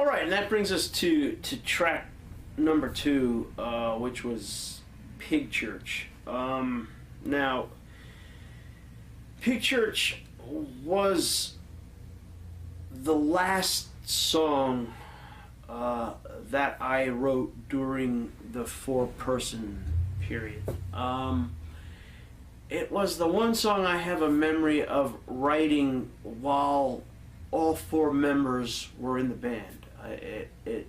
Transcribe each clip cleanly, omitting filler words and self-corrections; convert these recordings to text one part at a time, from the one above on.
All right, and that brings us to track number 2, which was Pig Church. Now, Pig Church was the last song that I wrote during the 4-person period. It was the one song I have a memory of writing while all 4 members were in the band. It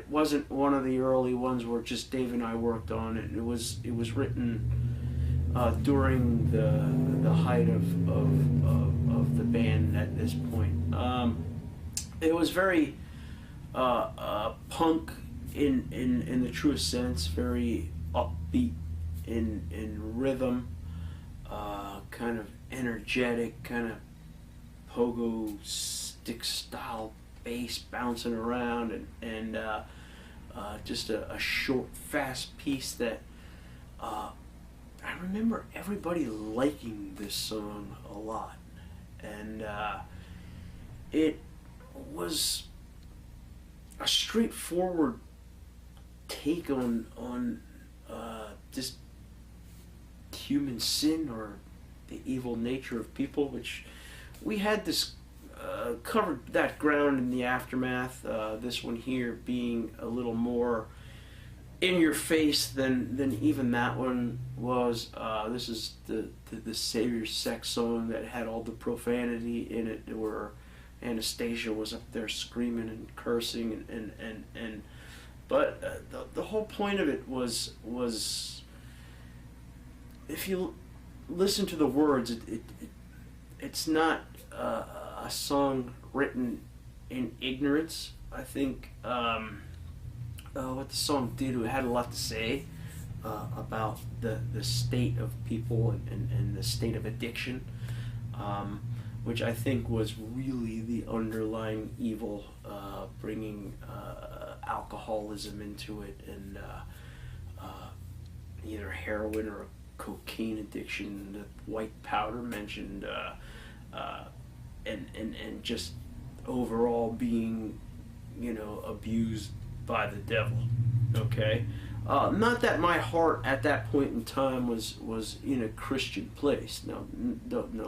wasn't one of the early ones where just Dave and I worked on it. It was written during the height of the band at this point. It was very punk in the truest sense, very upbeat in rhythm, kind of energetic, kind of pogo stick style bass bouncing around, and just a short, fast piece that I remember everybody liking this song a lot, and it was a straightforward take on just human sin or the evil nature of people, which we had this covered that ground in the aftermath. This one here being a little more in your face than even that one was. This is the Savior Sect song that had all the profanity in it, where Anastasia was up there screaming and cursing, but the whole point of it was if you listen to the words, it's not a song written in ignorance. I think what the song did, it had a lot to say about the state of people and the state of addiction, which I think was really the underlying evil, bringing alcoholism into it, and either heroin or cocaine addiction, the white powder mentioned, and just overall being, abused by the devil. Okay, not that my heart at that point in time was in a Christian place. No,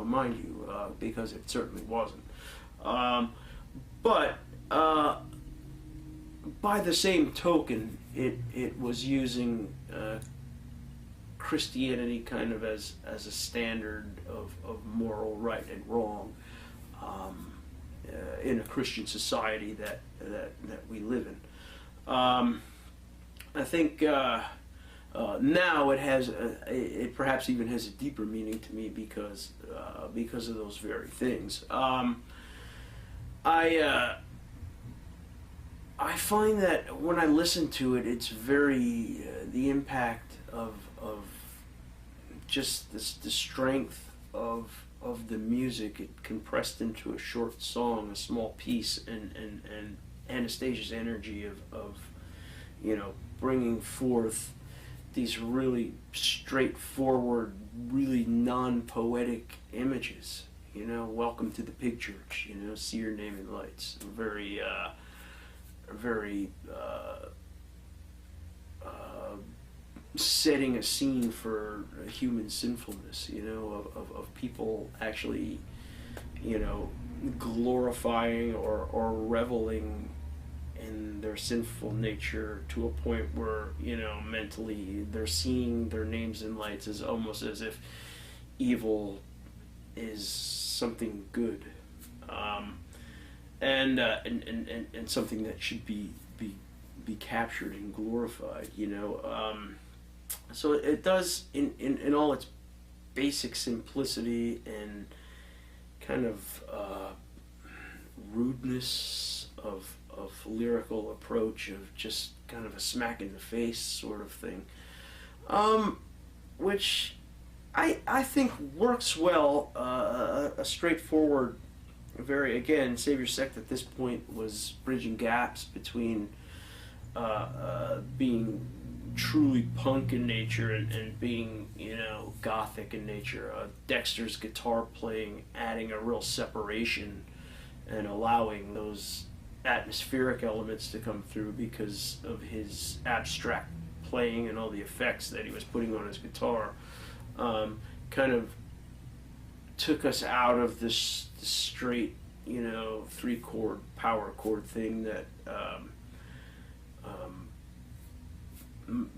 mind you, because it certainly wasn't. But by the same token, it was using Christianity kind of as a standard of moral right and wrong in a Christian society that we live in. I think now it perhaps even has a deeper meaning to me because of those very things. I find that when I listen to it, it's very the impact of just the strength of the music, it compressed into a short song, a small piece, and Anastasia's energy of bringing forth these really straightforward, really non-poetic images. Welcome to the Pig Church. See your name in lights. Very setting a scene for human sinfulness, of people actually, glorifying or reveling in their sinful nature to a point where, mentally they're seeing their names in lights as almost as if evil is something good, and something that should be captured and glorified, So it does, in all its basic simplicity and kind of rudeness of lyrical approach, of just kind of a smack in the face sort of thing, which I think works well. A straightforward, again, Savior Sect at this point was bridging gaps between being truly punk in nature and being, gothic in nature. Dexter's guitar playing adding a real separation and allowing those atmospheric elements to come through because of his abstract playing and all the effects that he was putting on his guitar. Kind of took us out of this straight, 3-chord power chord thing that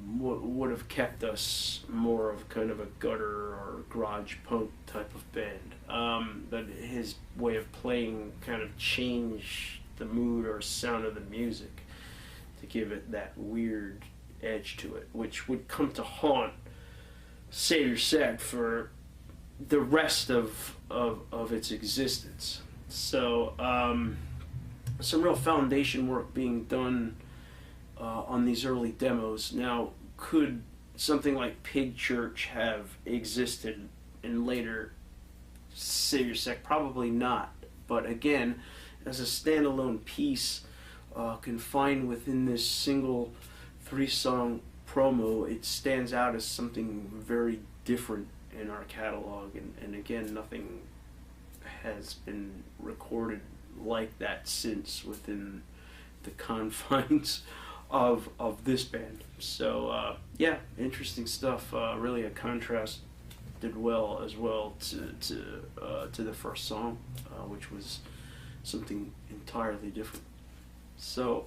would have kept us more of kind of a gutter or garage punk type of band. But his way of playing kind of changed the mood or sound of the music to give it that weird edge to it, which would come to haunt Savior Sect for the rest of its existence. So some real foundation work being done on these early demos. Now, could something like Pig Church have existed in later Savior Sect? Probably not. But again, as a standalone piece, confined within this single 3-song promo, it stands out as something very different in our catalog. And again, nothing has been recorded like that since within the confines of this band. So yeah, interesting stuff. Really a contrast did well as well to the first song, which was something entirely different. So